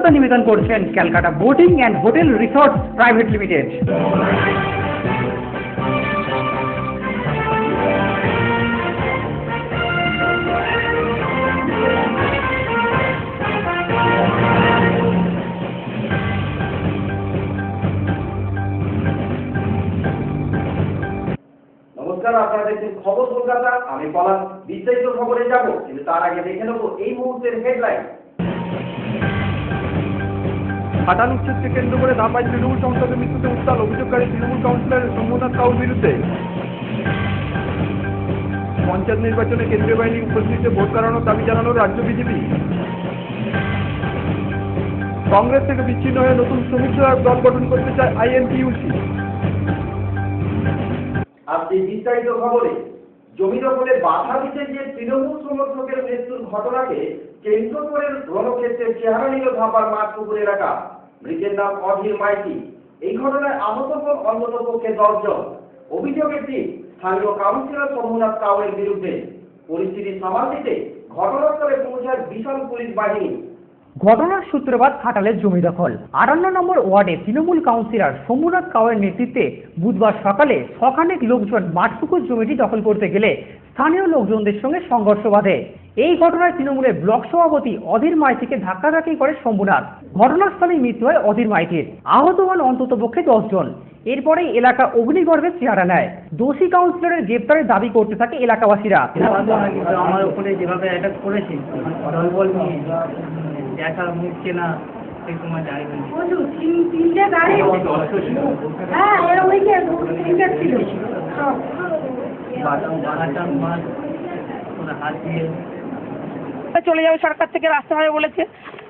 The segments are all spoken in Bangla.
সহায়তা নিবেদন করছেন Calcutta boating and hotel resort private limited. নমস্কার, আপনারা দেখছেন খবর কলকাতা। আমি পলাশ। বিস্তারিত খবরে যাব, কিন্তু তার আগে দেখে নেব এই মুহূর্তের হেডলাইন। হাটান উচ্ছেদকে কেন্দ্র করে ধাপাই তৃণমূল সংসদের মৃত্যুতে উত্তাল, অভিযোগকারী তৃণমূল কাউন্সিলর সোমনাথ কাউর বিরুদ্ধে। পঞ্চায়েত নির্বাচনে কেন্দ্রীয় বাহিনীর উপস্থিতিতে ভোট করানোর দাবি জানালো রাজ্য বিজেপি। কংগ্রেস থেকে বিচ্ছিন্ন হয়ে নতুন শ্রমিক সহায়ক দল গঠন করতে চায় আইএনটিইউসি। আজকে বিস্তারিত খবরে, জমি দখলে বাধা দিতে গিয়ে তৃণমূল সমর্থকের মৃত্যুর ঘটনাকে কেন্দ্র করে রণক্ষেত্রের চেহারা নিল ধাপার মাঠপুকুর এলাকা। মৃতের নাম অধীর মাইতি। এই ঘটনায় আহত হন অন্ততপক্ষে 10 জন। অভিযোগ একটি স্থানীয় কাউন্সিলর সোমনাথ কাউরের বিরুদ্ধে। পরিস্থিতি সামাল দিতে ঘটনাস্থলে পৌঁছায় বিশাল পুলিশ বাহিনী। ঘটনার সূত্রপাত ঘাটালের জমি দখল। 58 নম্বর ওয়ার্ডে তৃণমূল কাউন্সিলর সোমনাথ কাউরের নেতৃত্বে বুধবার সকালে শখানেক লোকজন মাঠপুকুর জমিটি দখল করতে গেলে স্থানীয় লোকজনদের সঙ্গে সংঘর্ষ বাধে। এই ঘটনায় তৃণমূলের ব্লক সভাপতি অধীর মাইতিকে ধাক্কাধাক্কি করে শম্ভুনাথ। ঘটনাস্থলেই মৃত্যু হয় অধীর মাইতির। আহত হন অন্ততপক্ষে 10 জন। এরপরেই এলাকা অগ্নিগর্ভের চেহারা নেয়। দোষী কাউন্সিলরের গ্রেপ্তারের দাবি করতে থাকে এলাকাবাসীরা। আমার উপরে যেভাবে অ্যাটাক করেছে দলবল নিয়ে দেখা মুখ চেনা সেই সময় যাইনি। তিনটে গাড়ি, হ্যাঁ এর ওইকে তিনটে ছিল সব বাগাটান মাছ হাত দিয়ে চলে যাবে, সরকার থেকে রাস্তা হবে বলেছে।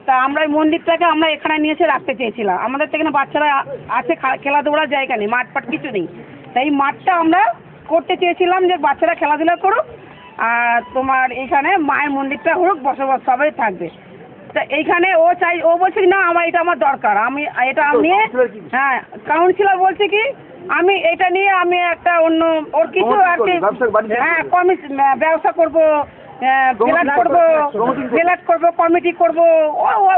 তা আমরা এই মন্দিরটাকে আমরা এখানে নিয়ে এসে রাখতে চেয়েছিলাম। আমাদের তো এখানে বাচ্চারা আছে, খেলাধুলার জায়গা নেই, মাঠ ফাট কিছু নেই। তাই এই মাঠটা আমরা করতে চেয়েছিলাম যে বাচ্চারা খেলাধুলা করুক, আর তোমার এইখানে মায়ের মন্দিরটা হোক, বসবাস সবাই থাকবে। তা এইখানে ও বলছে না আমার এটা আমার দরকার, আমি এটা নিয়ে, হ্যাঁ কাউন্সিলর বলছে কি আমি এটা নিয়ে আমি একটা অন্য ওর কিছু আর কি, হ্যাঁ ব্যবসা করবো, ফ্ল্যাট করবো, কমিটি করবো।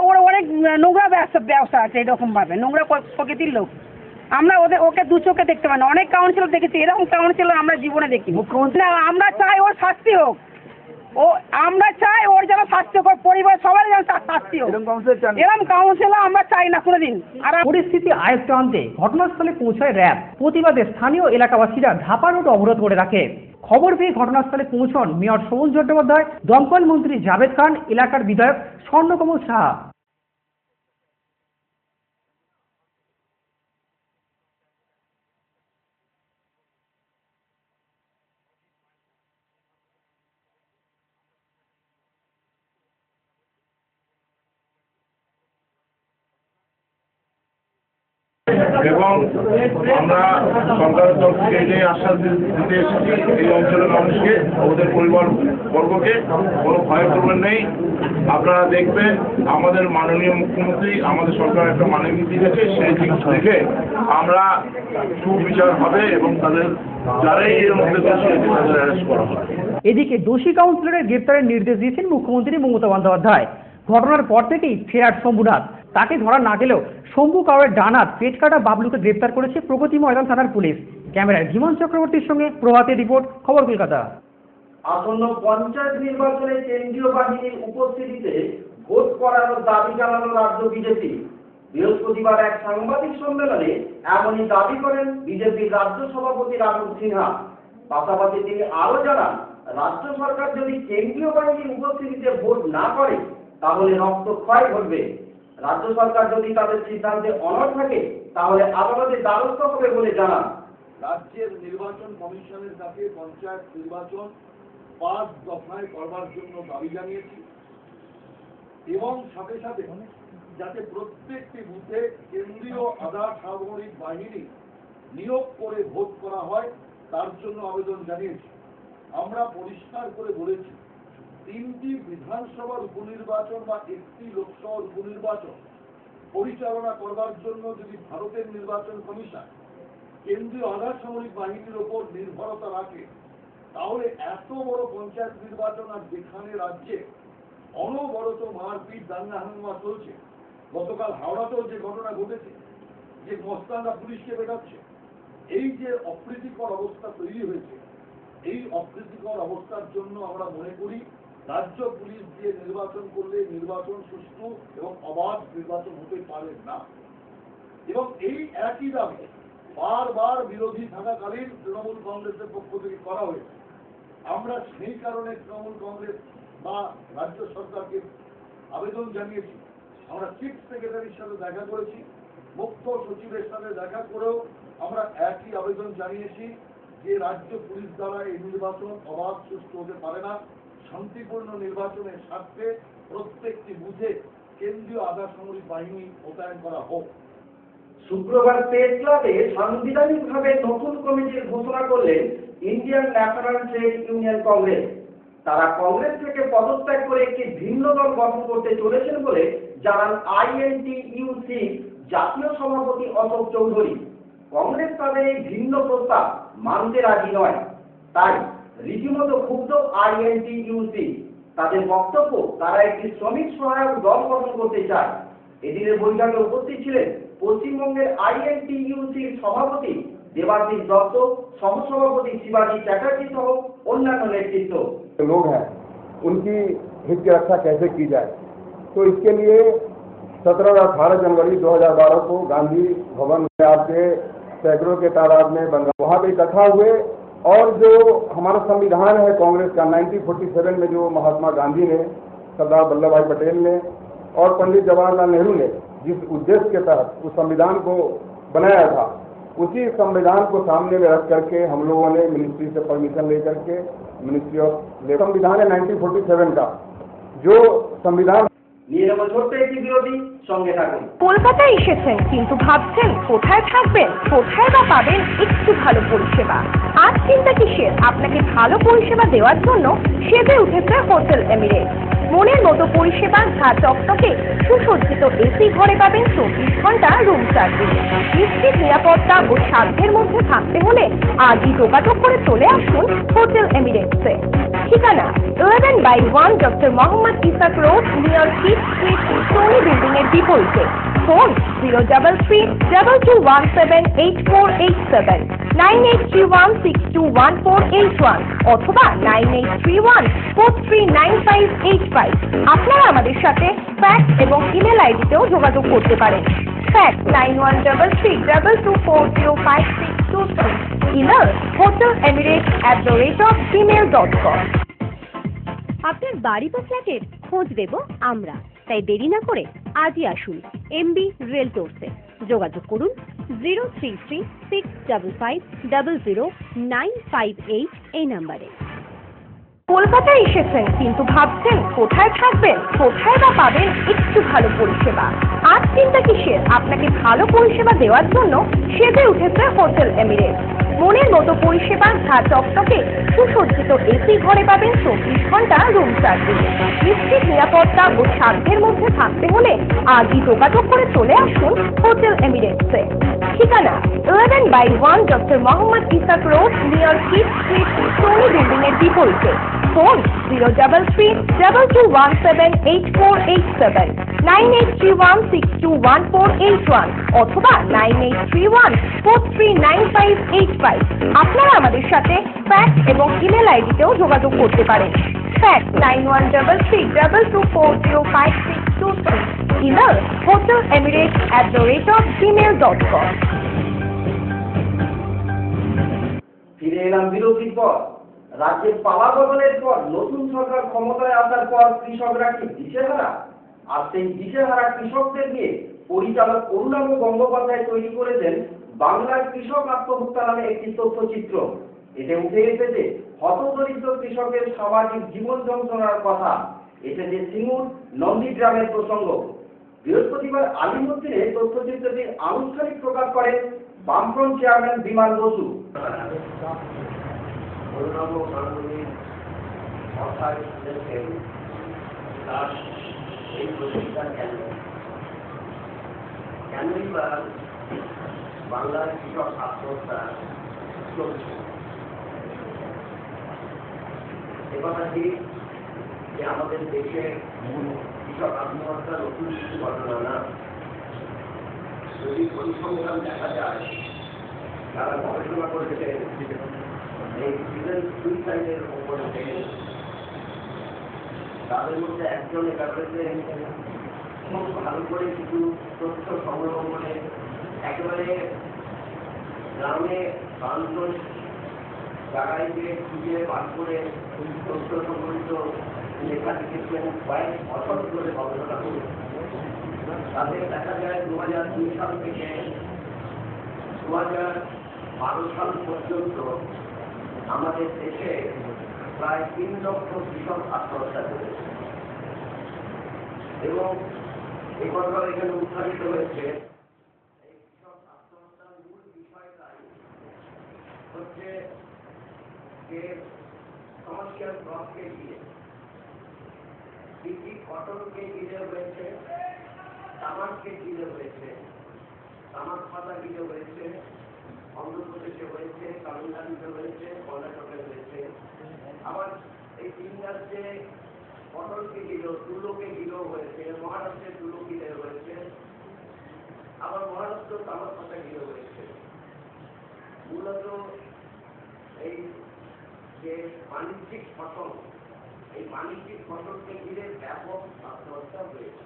ওর অনেক নোংরা ব্যবসা আছে, এরকম ভাবে নোংরা প্রকৃতির লোক। আমরা ওকে দু চোখে দেখতে পাই না। অনেক কাউন্সিলর দেখেছি, এরকম কাউন্সিলর আমরা জীবনে দেখি। মুখ্যমন্ত্রী আমরা চাই ওর শাস্তি হোক, আমরা চাই ওর যেন শাস্তি হোক, পরিবার সবার যেন শাস্তি হোক। এরকম কাউন্সিলর আমরা চাই না কোনোদিন। আর পরিস্থিতি আয়ত্তে আনতে ঘটনাস্থলে পৌঁছায় র্যাব। প্রতিবাদে স্থানীয় এলাকাবাসীরা ধাপা রোড অবরোধ করে রাখে। খবর পেয়ে ঘটনাস্থলে পৌঁছন মেয়র শোভন চট্টোপাধ্যায়, দমকল মন্ত্রী জাভেদ খান, এলাকার বিধায়ক স্বর্ণকমল সাহা। এবং আমরা সরকারের তরফ থেকে যে আশ্বাস দিতে এসেছি এই অঞ্চলের মানুষকে, ওদের পরিবার বর্গকে কোনো ভয় করবেন নেই। আপনারা দেখবেন আমাদের মাননীয় মুখ্যমন্ত্রী, আমাদের সরকার একটা মাননীতি দিয়েছে, সেই জিনিস দেখে আমরা সুবিচার হবে এবং তাদের যারাই এর মধ্যে দোষী আছে তাদের অ্যারেস্ট করা হবে। এদিকে দোষী কাউন্সিলরের গ্রেপ্তারের নির্দেশ দিয়েছেন মুখ্যমন্ত্রী মমতা বন্দ্যোপাধ্যায়। ঘটনার পর থেকেই ফেরার শম্ভুনাথ। তাকে ধরা না গেলেও শম্ভু কাউরের ডানাত পেট কাটা বাবলুকে গ্রেপ্তার করেছে প্রগতি ময়দান থানার পুলিশ। ক্যামেরায় জীবন চক্রবর্তীর সঙ্গে প্রভাতের রিপোর্ট, খবর কলকাতা। আসন্ন পঞ্চায়েত নির্বাচনে কেন্দ্রীয় বাহিনীর উপস্থিতিতে ভোট করানোর দাবি জানালো রাজ্য বিজেপি। বৃহস্পতিবার এক সাংবাদিক সম্মেলনে এমনই দাবি করেন বিজেপির রাজ্য সভাপতি রাহুল সিনহা। পাশাপাশি তিনি আরো জানান, রাজ্য সরকার যদি কেন্দ্রীয় বাহিনীর উপস্থিতিতে ভোট না করে তাহলে রক্তক্ষয় ঘটবে। রাজ্য সরকার যদি তাদের সিদ্ধান্তে অনড় থাকে তাহলে আদালতে দ্বারস্থ হবে বলে জানান। রাজ্যের নির্বাচন কমিশনের কাছে পঞ্চায়েত নির্বাচন 5 দফায় করবার জন্য দাবি জানিয়েছি এবং সাথে সাথে যাতে প্রত্যেকটি বুথে কেন্দ্রীয় আধা সামরিক বাহিনী নিয়োগ করে ভোট করা হয় তার জন্য আবেদন জানিয়েছি। আমরা পরিষ্কার করে বলেছি 3টি বিধানসভার উপনির্বাচন বা 1টি লোকসভার উপনির্বাচন পরিচালনা করবার জন্য যদি ভারতের নির্বাচন কমিশন কেন্দ্রীয় আধা সামরিক বাহিনীর ওপর নির্ভরতা রাখে তাহলে এত বড় পঞ্চায়েত নির্বাচন আর যেখানে রাজ্যে অনবরত মারপিট দাঙ্গা হাঙ্গামা চলছে গতকাল হাওড়াতেও যে ঘটনা ঘটেছে, যে মস্তানরা পুলিশকে পেটাচ্ছে, এই যে অপ্রীতিকর অবস্থা তৈরি হয়েছে, এই অপ্রীতিকর অবস্থার জন্য আমরা মনে করি রাজ্য পুলিশ দিয়ে নির্বাচন করলে নির্বাচন সুষ্ঠু এবং অবাধ নির্বাচন হতে পারে না। এবং এই একই দাবি বারবার বিরোধী থাকাকালীন তৃণমূল কংগ্রেসের পক্ষ থেকে করা হয়েছে। আমরা সেই কারণে তৃণমূল কংগ্রেস বা রাজ্য সরকারকে আবেদন জানিয়েছি। আমরা চিফ সেক্রেটারির সাথে দেখা করেছি, মুখ্য সচিবের সাথে দেখা করেও আমরা একই আবেদন জানিয়েছি যে রাজ্য পুলিশ দ্বারা এই নির্বাচন অবাধ সুষ্ঠু হতে পারে না। শান্তিপূর্ণ নির্বাচনের স্বার্থে প্রত্যেকটি বুথে কেন্দ্রীয় আধা সামরিক বাহিনী মোতায়েন করা হোক। শুক্রবার প্রেস ক্লাবে সাংবিধানিকভাবে নতুন কমিটির ঘোষণা করলেন Indian national trade union Congress. তারা কংগ্রেস থেকে পদত্যাগ করে একটি ভিন্ন দল গঠন করতে চলেছেন বলে জানান INTUC জাতীয় সভাপতি অশোক চৌধুরী। কংগ্রেস তাদের এই ভিন্ন প্রস্তাব মানতে রাজি নয়, তাই রীতিমতো ক্ষুব্ধ INTUC। তাদের বক্তব্য, তারা একটি শ্রমিক সহায়ক দল গঠন করতে চায়। এদিনের বৈঠকে উপস্থিত ছিলেন পশ্চিমবঙ্গের INTUC-র সভাপতি देवाशीष दत्त, सहसभापति शिवाजी चैटर्जी सह अन्यान्य नेतृत्व। लोग हैं उनकी हित की रक्षा कैसे की जाए, तो इसके लिए 17 और 18 जनवरी 2012 को गांधी भवन में आपके सैकड़ों के तादाद में वहाँ पे इकट्ठा हुए और जो हमारा संविधान है कांग्रेस का 1947 में जो महात्मा गांधी ने, सरदार वल्लभ भाई पटेल ने और पंडित जवाहरलाल नेहरू ने जिस उद्देश्य के तहत उस संविधान को बनाया था, उसी संविधान को सामने में रख करके हम लोगों ने मिनिस्ट्री से परमिशन लेकर के मिनिस्ट्री ऑफ लेबर, संविधान है 1947 का जो संविधान। কলকাতায় এসেছেন কিন্তু ভাবছেন কোথায় থাকবেন, কোথায় বা পাবেন একটু ভালো পরিষেবা। আজ চিন্তা কিসের, আপনাকে ভালো পরিষেবা দেওয়ার জন্য সেজে উঠেছে হোটেল এমিরেটস। মনের মতো পরিষেবা, ঝা চকচকে সুসজ্জিত এসি ঘরে পাবেন 24 ঘন্টা রুম সার্ভিস। নিশ্চিত নিরাপত্তা ও সাধ্যের মধ্যে থাকতে হলে আজই যোগাযোগ করে চলে আসুন হোটেল এমিরেটসে। ঠিকানা 11/1 doctor Mohammad Ishaque road, near Kyd street, Sony building এর বিপরীতে। ফোন 033178487, 9831621481 অথবা 9831439585। আপনারা আমাদের সাথে ফ্যাক্স এবং ইমেল আইডিতেও যোগাযোগ করতে পারেন। Fax 913322405623, email hotelemirates@gmail.com। আপনার বাড়ি বা ফ্ল্যাটের খোঁজ দেব আমরা, তাই দেরি না করে আজই আসুন MB রিয়েলটরসে। যোগাযোগ করুন 033655000958 এই নম্বরে। কলকাতায় এসেছেন কিন্তু ভাবছেন কোথায় থাকবেন, কোথায় বা পাবেন একটু ভালো পরিষেবা। আজ চিন্তা কিসের, আপনাকে ভালো পরিষেবা দেওয়ার জন্য সেজে উঠেছে হোটেল এমিরেটস। মনের মতো পরিষেবা, ঝা চকচকে সুসজ্জিত এসি ঘরে পাবেন 24 ঘন্টা রুম সার্ভিস। নিশ্চিত নিরাপত্তা ও সাধ্যের মধ্যে থাকতে হলে আজই যোগাযোগ করে চলে আসুন হোটেল এমিরেটসে। ঠিকানা 11/1 doctor Mohammad Ishaque road, near Kyd street, Sony building এর বিপরীতে। ফোন 03322178487, 9831621481 অথবা 9831439585। আপনারা আমাদের সাথে ফ্যাক্স এবং ইমেল আইডিতেও যোগাযোগ করতে পারেন। Fax 913322405623, email hotelemirates@gmail.com। ফিরে এলাম বিরতির পর। রাজ্যে পালা বদলের পর নতুন সরকার ক্ষমতায় আসার পর কৃষকরা কি দিশেহারা? আর সেই দিশেহারা কৃষকদের নিয়ে পরিচালক অরুণাভ গঙ্গোপাধ্যায় তৈরি করেছেন বাংলার কৃষক আত্মহত্যা নামে একটি তথ্যচিত্র। এতে উঠে এসেছে হতদরিদ্র কৃষকের সামাজিক জীবন যন্ত্রণার কথা, এসেছে সিঙ্গুর নন্দীগ্রামের প্রসঙ্গ। বৃহস্পতিবার আলিমুদ্দিনে তথ্যচিত্রটির আনুষ্ঠানিক প্রকাশ করেন বামফ্রন্ট চেয়ারম্যান বিমান বসু। অরুণাভ গাঙ্গুলির কথায় শুনেছেন তার এই প্রতিজ্ঞা কেনই বা বাংলার কৃষক আত্মহত্যা চলছে। একথা ঠিক যে আমাদের দেশে কৃষক আত্মহত্যা নতুন কিছু ঘটনা না। যদি পরিসংখ্যান দেখা যায়, যারা গবেষণা করেছে এই সিজন সুইসাইডের উপরে তাদের মধ্যে একজন এটা করেছে খুব ভালো করে কিছু তথ্য সংগ্রহ করে একেবারে গ্রামে প্রান্ত জায়গায় গিয়ে খুঁজে বার করে তথ্য সংগ্রহিত লেখা লিখেছেন কয়েক বছর ধরে গবেষণা করে। তাদের দেখা যায় 2002 সাল থেকে 2012 সাল পর্যন্ত আমাদের দেশে প্রায় 3 লক্ষ কৃষক আত্মহত্যা করেছে এবং এই কথা এখানে উত্থাপিত হয়েছে। এই কৃষক আত্মহত্যার মূল বিষয়টাই হচ্ছে যে কমার্শিয়াল ক্রপকে ঘিরে কৃষি কটনকে ঘিরে হয়েছে, তামাককে ঘিরে হয়েছে, তামাক পাতা ঘিরে হয়েছে, অন্ধ্রপ্রদেশে হয়েছে, তামিলনাড়ুতে হয়েছে, কর্ণাটকে হয়েছে। আবার এই 3 রাজ্যে কটনকে ঘিরেও তুলোকে ঘিরেও হয়েছে, মহারাষ্ট্রে তুলো ঘিরে হয়েছে, আবার মহারাষ্ট্র তামাক পাতা ঘিরে হয়েছে। মূলত এই যে বাণিজ্যিক ফসল, এই বাণিজ্যিক ফসলকে ঘিরে ব্যাপক আত্মহত্যা হয়েছে।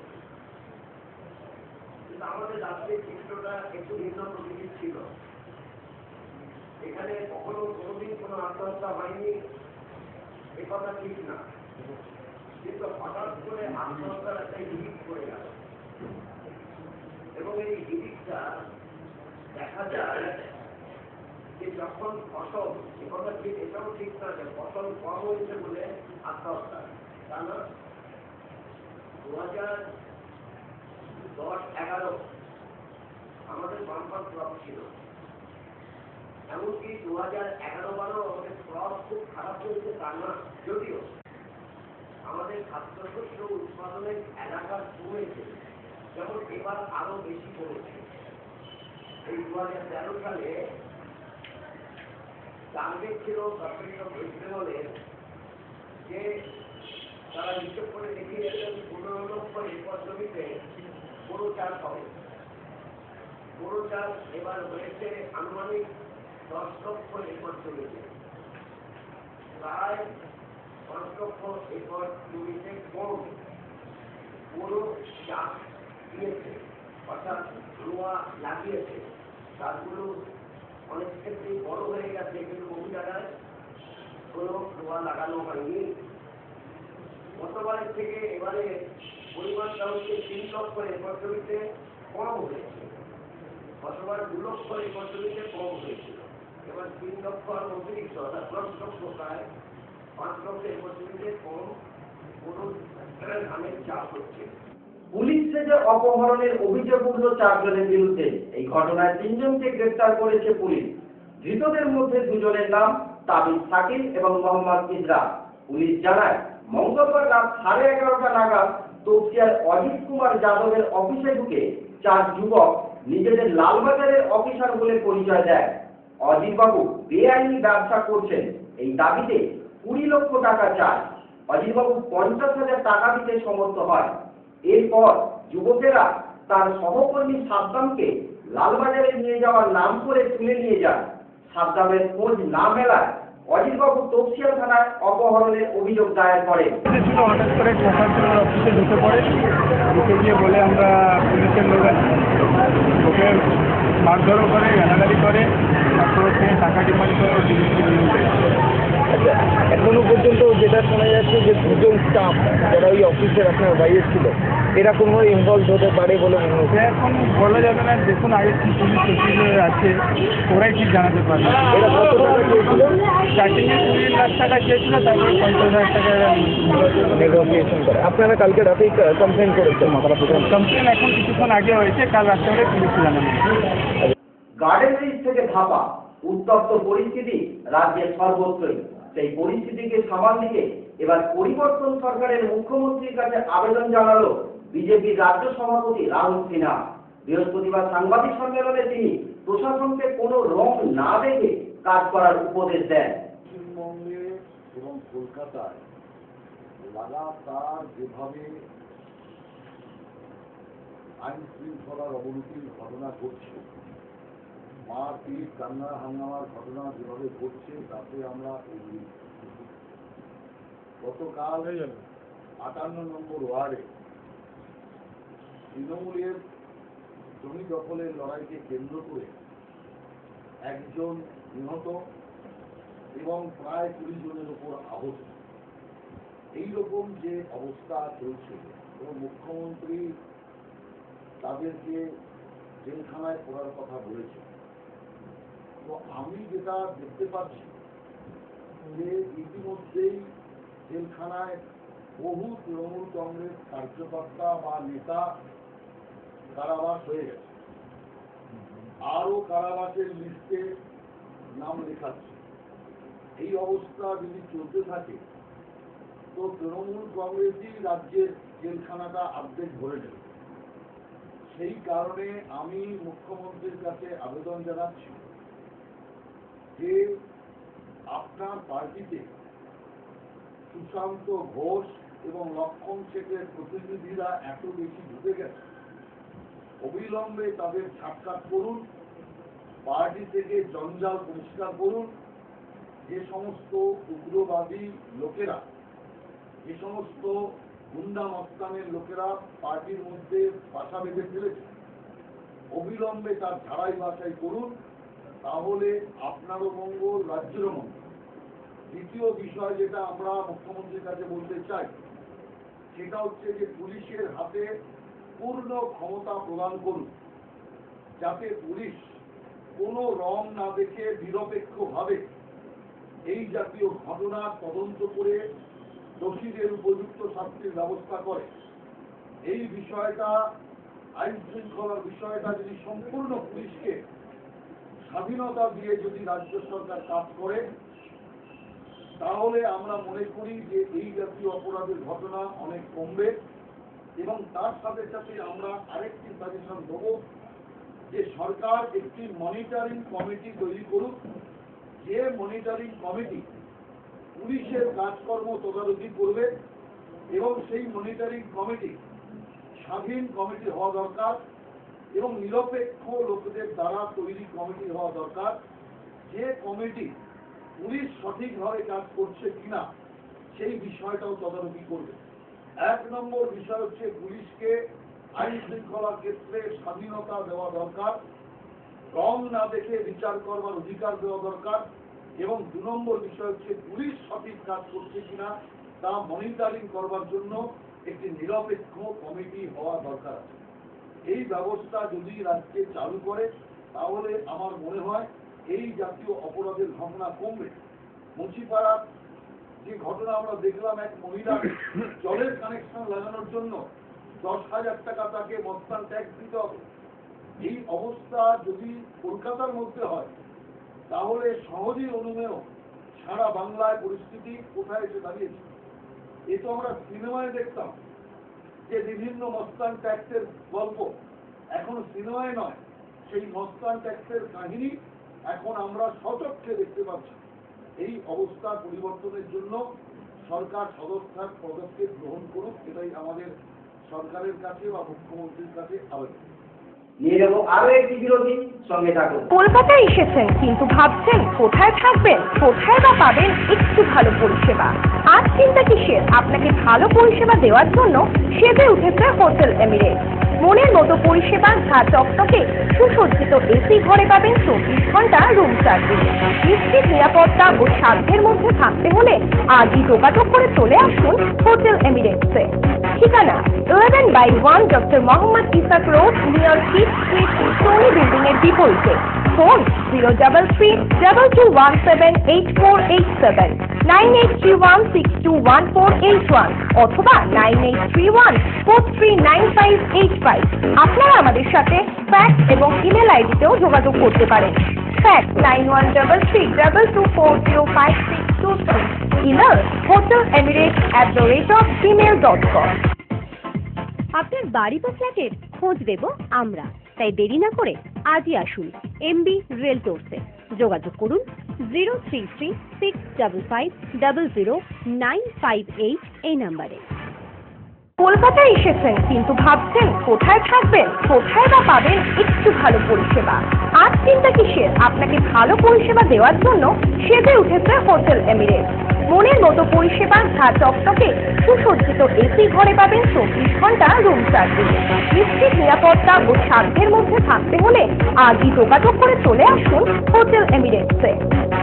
কিন্তু আমাদের রাজ্যের চিত্রটা একটু ভিন্ন প্রকৃতির ছিল। এখানে কোনোদিন কোনো আত্মহত্যা হয়নি এ কথা ঠিক না, কিন্তু হঠাৎ করে আত্মহত্যার একটা হিড়িক পড়ে গেল এবং এই হিড়িকটা দেখা যায় যে যখন ফসল, এ কথা ঠিক, এটাও ঠিক না যে ফসল কম হয়েছে বলে আত্মহত্যা, তা না। 2010-11 আমাদের বাম্পার ক্রপ ছিল, এমনকি 2011-12 আমাদের ক্রপ খুব খারাপ হয়েছে তা না, যদিও আমাদের খাদ্যশস্য উৎপাদনের এলাকা কমেছে, যেমন এবার আরো বেশি কমেছে। এই 2013 সালে টার্গেট ছিল গভর্নমেন্ট অফ ওয়েস্ট বেঙ্গলের যে তারা হিসেব করে দেখিয়েছেন 15 লক্ষ একর জমিতে গরু চাষ হবে। গরু চাষ এবার হয়েছে আনুমানিক 10 লক্ষ একর জমিতে, প্রায় 5 লক্ষ একর জমিতে কম গরু চাষ দিয়েছে, অর্থাৎ রোয়া লাগিয়েছে। তারগুলো অনেক ক্ষেত্রেই বড় হয়ে গেছে, কিন্তু বহু জায়গায় কোনো রোয়া লাগানো হয়নি। গতবারের থেকে এবারে পরিমাণটা হচ্ছে 3 লক্ষ একর জমিতে কম হয়েছে। গতবার 2 লক্ষ একর জমিতে কম হয়েছিল, এবার 3 লক্ষ আর অতিরিক্ত, অর্থাৎ 10 লক্ষ, প্রায় 5 লক্ষ একর জমিতে কম কোনো ধানের চাষ হচ্ছে। পুলিশ থেকে অপহরণের অভিযোগ উঠল 4 জনের বিরুদ্ধে। এই ঘটনায় 3 জনকে গ্রেফতার করেছে পুলিশ। ধৃতদের মধ্যে 2 জনের নাম তাবিজ সাকিব এবং মোহাম্মদ ইজরা। পুলিশ জানায়, মঙ্গলবার রাত 11:30টা নাগাদ তপসিয়ার অজিত কুমার যাদবের অফিসে ঢুকে 4 যুবক নিজেদের লালবাজারের অফিসার বলে পরিচয় দেয়। অজিত বাবু বেআইনি ব্যবসা করছেন, এই দাবিতে 20 লক্ষ টাকা চায়। অজিত বাবু 50,000 টাকা দিতে সমর্থ হয়। এরপর যুবকেরা তার সহকর্মী সাদ্দামকে লালবাজারে নিয়ে যাওয়ার নাম করে তুলে নিয়ে যায়। সাদ্দামের খোঁজ না মেলায় অজিতবাবু তপসিয়া থানায় অপহরণের অভিযোগ দায়ের করে। হঠাৎ করে প্রশাসনের অফিসে ঢুকে পড়ে, ঢুকে গিয়ে বলে আমরা পুলিশের লোক আছি, ওকে মারধরও করে, গালাগালি করে, তারপর থেকে টাকা ডিমান্ড করে এখনো পর্যন্ত যেটা শোনা যাচ্ছে যে 2 জন স্টাফ যারা ওই অফিসের আপনার বাইরে ছিল এরা কোনোভাবে ইনভলভ হতে পারে বলে মনে হচ্ছে। এখন বলা যাবে না, দেখুন আগে কি পুলিশ অফিসার আছে ওরাই ঠিক জানাতে পারবে। এরা কত টাকা চেয়েছিল? স্টার্টিংয়ে 20 লাখ টাকা চেয়েছিল, তারপরে 50,000 টাকা নেগোসিয়েশন করে। আপনারা কালকে রাতেই কমপ্লেন করেছেন? কমপ্লেন এখন কিছুক্ষণ আগে হয়েছে, কাল রাত্রে পুলিশকে জানানো। গার্ডেন ব্রিজ থেকে ধাপা, উত্তপ্ত পরিস্থিতি রাজ্যের সর্বত্রই। সেই পরিস্থিতিকে সামাল দিতে এবার পরিবর্তন সরকারের মুখ্যমন্ত্রীর কাছে আবেদন জানালো বিজেপির রাজ্য সভাপতি রাহুল সিনহা। বৃহস্পতিবার সাংবাদিক সম্মেলনে তিনি প্রশাসনকে কোনো রং না দেখে কাজ করার উপদেশ দেন। পশ্চিমবঙ্গে এবং কলকাতায় লাগাতার যেভাবে আইন শৃঙ্খলার অবনতির ঘটনা ঘটছে, মারপিট কান্না হাঙ্গামার ঘটনা যেভাবে ঘটছে তাতে আমরা গতকাল 58 নম্বর ওয়ার্ডে তৃণমূলের জমি দখলের লড়াইকে কেন্দ্র করে একজন নিহত এবং প্রায় 20 জনের উপর আহত, এইরকম যে অবস্থা চলছে এবং মুখ্যমন্ত্রী তাদেরকে জেলখানায় পড়ার কথা বলেছে। তো আমি যেটা দেখতে পাচ্ছি যে ইতিমধ্যেই জেলখানায় বহু তৃণমূল কংগ্রেস কার্যকর্তা বা নেতা কারাবাস হয়ে গেছে, আরো কারাবাসের লিস্টে নাম লেখাচ্ছে। এই অবস্থা যদি চলতে থাকে তো তৃণমূল কংগ্রেসই রাজ্যের জেলখানাটা অর্ধেক ভরে নেবে। সেই কারণে আমি মুখ্যমন্ত্রীর কাছে আবেদন জানাচ্ছি যে আপনার পার্টিতে সুশান্ত ঘোষ এবং লক্ষণ শেখের প্রতিনিধিরা এত বেশি ঢুকে গেছে, অবিলম্বে তাদের সাক্ষাৎ করুন, পার্টি থেকে জঞ্জাল পরিষ্কার করুন। যে সমস্ত উগ্রবাদী লোকেরা, যে সমস্ত গুন্ডা মস্তানের লোকেরা পার্টির মধ্যে বাসা বেঁধে ফেলেছে, অবিলম্বে তার ঝাড়াই বাছাই করুন, তাহলে আপনারও মঙ্গল, রাজ্যেরও মঙ্গল। দ্বিতীয় বিষয় যেটা আমরা মুখ্যমন্ত্রীর কাছে বলতে চাই সেটা হচ্ছে যে পুলিশের হাতে পূর্ণ ক্ষমতা প্রদান করুন, যাতে পুলিশ কোনো রং না দেখে নিরপেক্ষভাবে এই জাতীয় ঘটনা তদন্ত করে দোষীদের উপযুক্ত শাস্তির ব্যবস্থা করে। এই বিষয়টা, আইন শৃঙ্খলার বিষয়টা যদি সম্পূর্ণ পুলিশকে স্বাধীনতা দিয়ে যদি রাজ্য সরকার কাজ করে, তাহলে আমরা মনে করি যে এই জাতীয় অপরাধের ঘটনা অনেক কমবে। এবং তার সাথে সাথে আমরা আরেকটি সাজেশন দেব যে সরকার একটি মনিটরিং কমিটি তৈরি করুক, যে মনিটরিং কমিটি পুলিশের কাজকর্ম তদারকি করবে এবং সেই মনিটরিং কমিটি স্বাধীন কমিটি হওয়া দরকার এবং নিরপেক্ষ লোকদের দ্বারা তৈরি কমিটি হওয়া দরকার, যে কমিটি পুলিশ সঠিকভাবে কাজ করছে কিনা সেই বিষয়টাও তদারকি করবে। 1 নম্বর বিষয় হচ্ছে পুলিশকে আইন শৃঙ্খলার ক্ষেত্রে স্বাধীনতা দেওয়া দরকার, রং না দেখে বিচার করবার অধিকার দেওয়া দরকার। এবং 2 নম্বর বিষয় হচ্ছে পুলিশ সঠিক কাজ করছে কিনা তা মনিটরিং করবার জন্য একটি নিরপেক্ষ কমিটি হওয়া দরকার আছে। এই ব্যবস্থা যদি রাজ্যে চালু করে তাহলে আমার মনে হয় এই জাতীয় অপরাধের ঘটনা কমবে। মুন্সিপাড়ার যে ঘটনা আমরা দেখলাম, এক মহিলা জলের কানেকশন লাগানোর জন্য 10,000 টাকা তাকে মস্তান ট্যাক্স দিতে হবে। এই অবস্থা যদি কলকাতার মধ্যে হয় তাহলে সহজেই অনুমেয় সারা বাংলায় পরিস্থিতি কোথায় এসে দাঁড়িয়েছে। এ তো আমরা সিনেমায় দেখতাম যে বিভিন্ন মস্তান ট্যাক্সের গল্প, এখন সিনেমায় নয়, সেই মস্তান ট্যাক্সের কাহিনী এখন আমরা সচক্ষে দেখতে পাচ্ছি। এই অবস্থার পরিবর্তনের জন্য সরকার সদস্যার পদক্ষেপ গ্রহণ করুক, এটাই আমাদের সরকারের কাছে বা মুখ্যমন্ত্রীর কাছে আবেদন। নিয়ে যাবো আরো একটি বিরতি, সঙ্গে থাকুন। কলকাতায় এসেছেন কিন্তু ভাবছেন কোথায় থাকবেন, কোথায় বা পাবেন একটু ভালো পরিষেবা। আর চিন্তা কিসের, আপনাকে ভালো পরিষেবা দেওয়ার জন্য সেজে উঠেছে হোটেল এমিরেটস। মনের মতো পরিষেবা, ঘা চকচকে সুসজ্জিত এসি ঘরে পাবেন 24 ঘন্টা রুম সার্ভিস। নিশ্চিত নিরাপত্তা ও সাধ্যের মধ্যে থাকতে হলে আজই যোগাযোগ করে চলে আসুন হোটেল এমিরেটসে। ঠিকানা 11/1 doctor Mohammad Ishaque road, near Kyd street, Sony building এর বিপরীতে। ফোন 033-2217-8487, 9831621481 অথবা 9831439585। আপনারা আমাদের সাথে ফ্যাক্স এবং ইমেল আইডিতেও যোগাযোগ করতে পারেন। Fax 913322405623, email hotelemirates@gmail.com। আপনার বাড়ি বা ফ্ল্যাটের খোঁজ দেব আমরা, তাই দেরি না করে আজই আসুন এমবি রিয়েলটরসে। যোগাযোগ করুন 03365500958 এই নাম্বারে। কলকাতায় এসেছেন কিন্তু ভাবছেন কোথায় থাকবেন, কোথায় বা পাবেন একটু ভালো পরিষেবা। আজ চিন্তা কিসের, আপনাকে ভালো পরিষেবা দেওয়ার জন্য সেজে উঠেছে হোটেল এমিরেটস। মনের মতো পরিষেবা, ঝা চকচকে সুসজ্জিত এসি ঘরে পাবেন 24 ঘন্টা রুম সার্ভিস। নিশ্চিত নিরাপত্তা ও সাধ্যের মধ্যে থাকতে হলে আজই যোগাযোগ করে চলে আসুন হোটেল এমিরেটসে।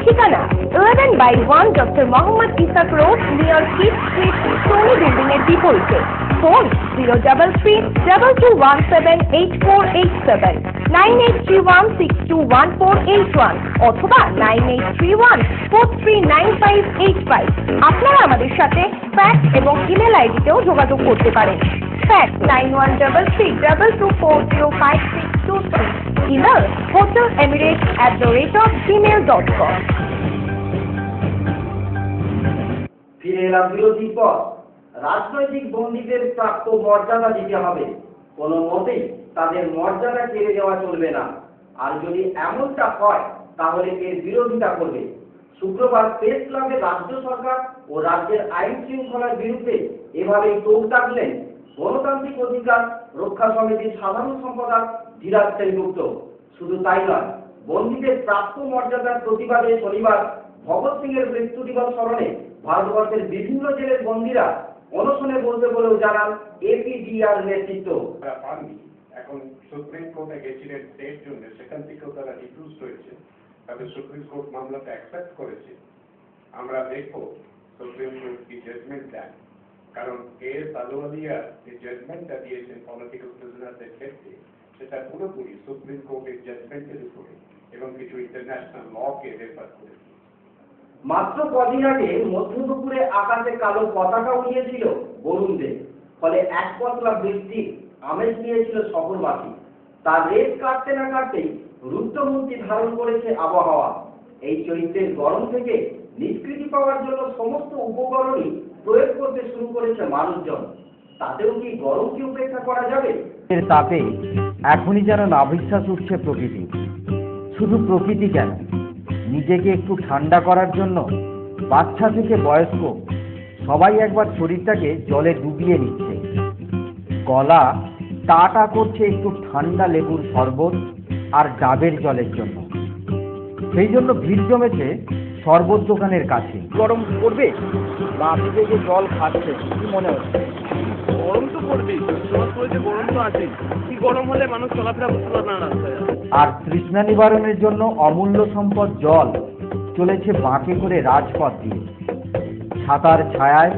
ঠিকানা 11/1 doctor Mohammad Ishaque road, near Kyd street, Sony building এর বিপরীতে। ফোন 033-2217-8487, 9831621481 অথবা 9831439585। আপনারা আমাদের সাথে ফ্যাক্স এবং ইমেল আইডিতেও যোগাযোগ করতে পারেন। Fax 913322405623, email hotelemirates@gmail.com। ফিরে এলাম বিরতির পর। রাজনৈতিক বন্দীদের প্রাপ্য মর্যাদা দিতে হবে, কোনো মতেই তাদের মর্যাদা কেড়ে দেওয়া চলবে না। আর যদি এমনটা হয় তাহলে এর বিরোধিতা করবে। শুক্রবার প্রেস ক্লাবে রাজ্য সরকার ও রাজ্যের আইন শৃঙ্খলার বিরুদ্ধে এভাবেই তোপ দাগলেন গণতান্ত্রিক অধিকার রক্ষা সমিতির সাধারণ সম্পাদক ধীরাজ সেনগুপ্ত। শুধু তাই নয়, বন্দীদের প্রাপ্য মর্যাদার প্রতিবাদে শনিবার ভগৎ সিং এর মৃত্যু দিবস স্মরণে ভারতবর্ষের বিভিন্ন জেলের বন্দীরা অনশনে বলতে বলেও জানান এপিডিআর নেতৃত্ব। এখন সুপ্রিম কোর্টে গেছিলেন এর জন্য, সেখান থেকেও তারা রিফিউজ হয়েছে, তবে সুপ্রিম কোর্ট মামলাটা অ্যাকসেপ্ট করেছে। আমরা দেখবো সুপ্রিম কোর্ট কি জাজমেন্ট দেন, কারণ এস আলওয়ালিয়া যে জাজমেন্টটা দিয়েছেন পলিটিক্যাল প্রিজনারদের ক্ষেত্রে, সেটা পুরোপুরি সুপ্রিম কোর্টের জাজমেন্টের উপরে এবং কিছু ইন্টারন্যাশনাল লকে রেফার করেছে। মাত্র কদিন আগে মধ্য দুপুরে আকাশে কালো পতাকা উড়িয়েছিল বরুণ দেব, ফলে এক পশলা বৃষ্টির আমেজ নিয়েছিল শহরবাসী। তার রেত কাটতে না কাটতেই রুদ্রমূর্তি ধারণ করেছে আবহাওয়া। এই চৈত্রের গরম থেকে নিষ্কৃতি পাওয়ার জন্য সমস্ত উপকরণই প্রয়োগ করতে শুরু করেছে মানুষজন। তাতেও কি গরমকে উপেক্ষা করা যাবে? এর তাপে এখনই যেন নাভিশ্বাস উঠছে প্রকৃতি। শুধু প্রকৃতি কেন, নিজেকে একটু ঠান্ডা করার জন্য বাচ্চা থেকে বয়স্ক সবাই একবার শরীরটাকে জলে ডুবিয়ে নিচ্ছে। গলা টাটা করছে একটু ঠান্ডা লেবুর শরবত আর ডাবের জলের জন্য। সেই জন্য ভিড় জমেছে শরবত দোকানের কাছে। গরম পড়বে বা আপনি যে জল খাচ্ছেন কি মনে হচ্ছে? গরম তো পড়বেই, গরম তো আছেই। কি গরম হলে মানুষ চলাফেরা করতে পারবে না রাস্তায়। আর তৃষ্ণা নিবারণের জন্য অমূল্য সম্পদ জল চলেছে বাঁকে করে রাজপথ দিয়ে। ছাতার ছায়ায়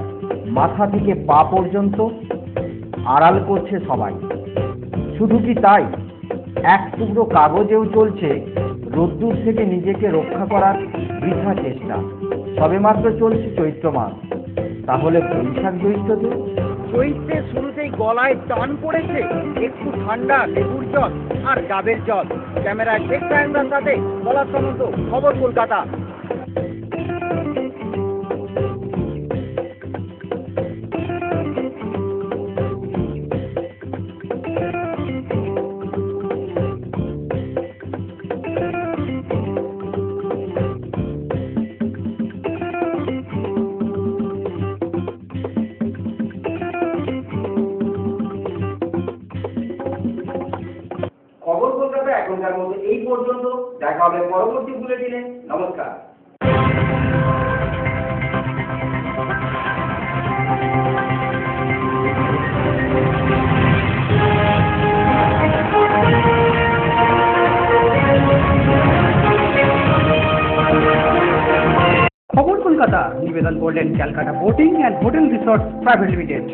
মাথা থেকে পা পর্যন্ত আড়াল করছে সবাই। শুধু কি তাই, এক টুকরো কাগজেও চলছে রোদ্দুর থেকে নিজেকে রক্ষা করার বৃথা চেষ্টা। সবেমাত্র চলছে চৈত্র মাস, তাহলে বৈশাখ জ্যৈষ্ঠতে? চৈত্রের শুরুতেই গলায় টান পড়েছে একটু ঠান্ডা লেবুর জল আর ডাবের জল। ক্যামেরায় শেখ সাহেবরার সাথে বলার সমস্ত খবর কলকাতা। খবর কলকাতা এখনকার মতো এই পর্যন্ত। দেখা হবে পরবর্তী বুলেটিনে। নমস্কার। খবর কলকাতা নিবেদন করলেন Calcutta boating and hotel resort private limited.